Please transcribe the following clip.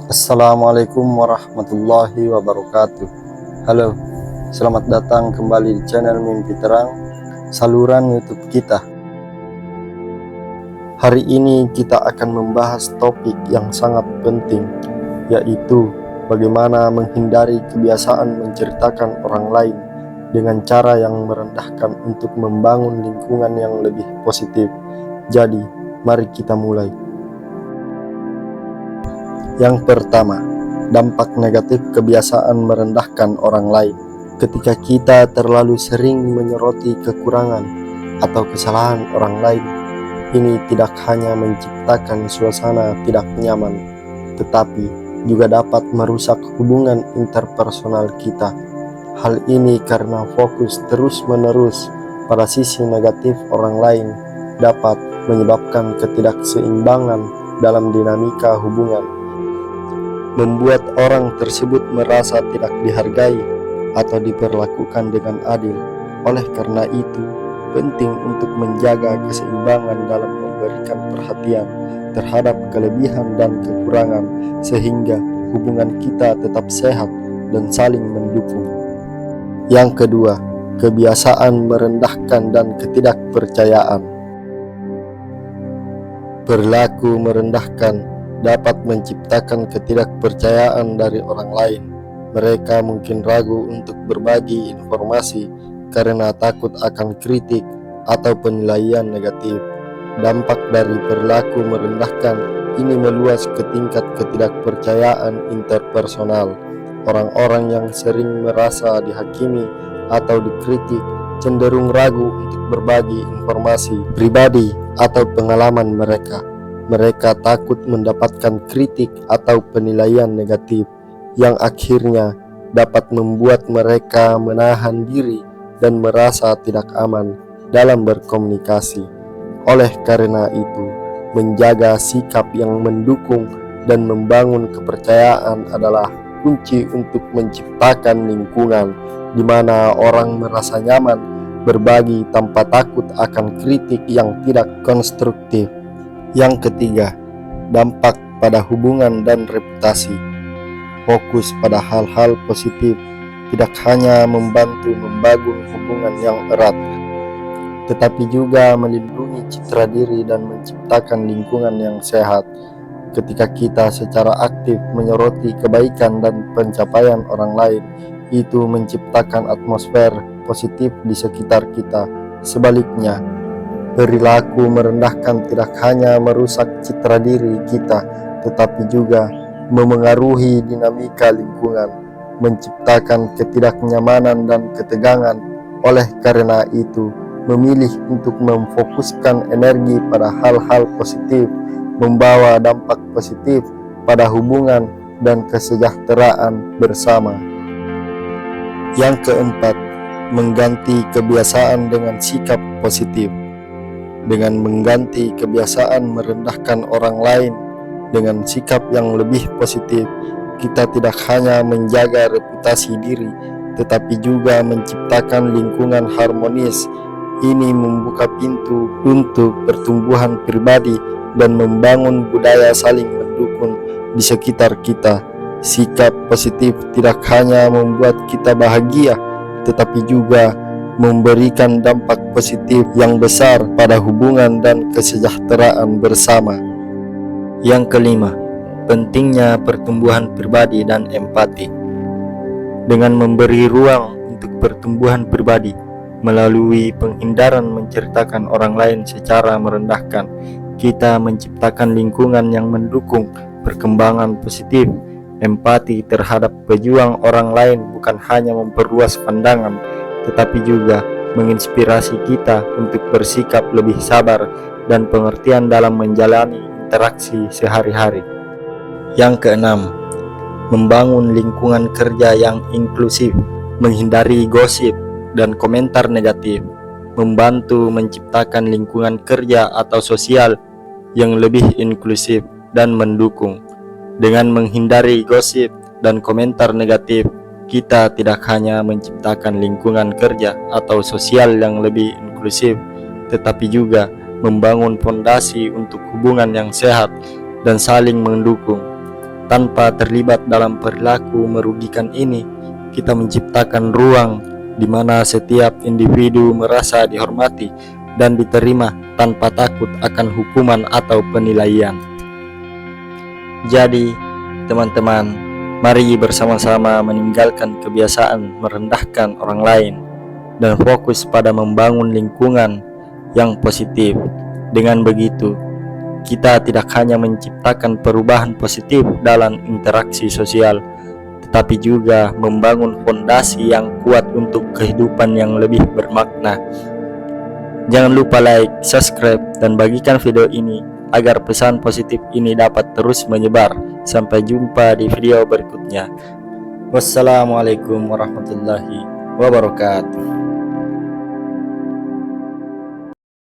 Assalamualaikum warahmatullahi wabarakatuh. Halo, selamat datang kembali di channel Mimpi Terang, saluran YouTube kita. Hari ini kita akan membahas topik yang sangat penting, yaitu bagaimana menghindari kebiasaan menceritakan orang lain dengan cara yang merendahkan untuk membangun lingkungan yang lebih positif. Jadi, mari kita mulai. Yang pertama, dampak negatif kebiasaan merendahkan orang lain. Ketika kita terlalu sering menyoroti kekurangan atau kesalahan orang lain, ini tidak hanya menciptakan suasana tidak nyaman, tetapi juga dapat merusak hubungan interpersonal kita. Hal ini karena fokus terus-menerus pada sisi negatif orang lain dapat menyebabkan ketidakseimbangan dalam dinamika hubungan, membuat orang tersebut merasa tidak dihargai atau diperlakukan dengan adil. Oleh karena itu, penting untuk menjaga keseimbangan dalam memberikan perhatian terhadap kelebihan dan kekurangan sehingga hubungan kita tetap sehat dan saling mendukung. Yang kedua, kebiasaan merendahkan dan ketidakpercayaan. Perilaku merendahkan dapat menciptakan ketidakpercayaan dari orang lain. Mereka mungkin ragu untuk berbagi informasi karena takut akan kritik atau penilaian negatif. Dampak dari perilaku merendahkan ini meluas ke tingkat ketidakpercayaan interpersonal. Orang-orang yang sering merasa dihakimi atau dikritik cenderung ragu untuk berbagi informasi pribadi atau pengalaman mereka. Mereka takut mendapatkan kritik atau penilaian negatif yang akhirnya dapat membuat mereka menahan diri dan merasa tidak aman dalam berkomunikasi. Oleh karena itu, menjaga sikap yang mendukung dan membangun kepercayaan adalah kunci untuk menciptakan lingkungan di mana orang merasa nyaman berbagi tanpa takut akan kritik yang tidak konstruktif. Yang ketiga, dampak pada hubungan dan reputasi. Fokus pada hal-hal positif tidak hanya membantu membangun hubungan yang erat, tetapi juga melindungi citra diri dan menciptakan lingkungan yang sehat. Ketika kita secara aktif menyoroti kebaikan dan pencapaian orang lain, itu menciptakan atmosfer positif di sekitar kita. Sebaliknya, perilaku merendahkan tidak hanya merusak citra diri kita, tetapi juga memengaruhi dinamika lingkungan, menciptakan ketidaknyamanan dan ketegangan. Oleh karena itu, memilih untuk memfokuskan energi pada hal-hal positif membawa dampak positif pada hubungan dan kesejahteraan bersama. Yang keempat, mengganti kebiasaan dengan sikap positif. Dengan mengganti kebiasaan merendahkan orang lain dengan sikap yang lebih positif, kita tidak hanya menjaga reputasi diri, tetapi juga menciptakan lingkungan harmonis. Ini membuka pintu untuk pertumbuhan pribadi dan membangun budaya saling mendukung di sekitar kita. Sikap positif tidak hanya membuat kita bahagia, tetapi juga memberikan dampak positif yang besar pada hubungan dan kesejahteraan bersama. Yang kelima, pentingnya pertumbuhan pribadi dan empati. Dengan memberi ruang untuk pertumbuhan pribadi melalui penghindaran menceritakan orang lain secara merendahkan, kita menciptakan lingkungan yang mendukung perkembangan positif. Empati terhadap pejuang orang lain bukan hanya memperluas pandangan, tetapi juga menginspirasi kita untuk bersikap lebih sabar dan pengertian dalam menjalani interaksi sehari-hari. Yang keenam, membangun lingkungan kerja yang inklusif, menghindari gosip dan komentar negatif, membantu menciptakan lingkungan kerja atau sosial yang lebih inklusif dan mendukung. Dengan menghindari gosip dan komentar negatif, kita tidak hanya menciptakan lingkungan kerja atau sosial yang lebih inklusif, tetapi juga membangun fondasi untuk hubungan yang sehat dan saling mendukung. Tanpa terlibat dalam perilaku merugikan ini, kita menciptakan ruang di mana setiap individu merasa dihormati dan diterima tanpa takut akan hukuman atau penilaian. Jadi, teman-teman, mari bersama-sama meninggalkan kebiasaan merendahkan orang lain dan fokus pada membangun lingkungan yang positif. Dengan begitu, kita tidak hanya menciptakan perubahan positif dalam interaksi sosial, tetapi juga membangun fondasi yang kuat untuk kehidupan yang lebih bermakna. Jangan lupa like, subscribe, dan bagikan video ini agar pesan positif ini dapat terus menyebar. Sampai jumpa di video berikutnya. Wassalamualaikum warahmatullahi wabarakatuh.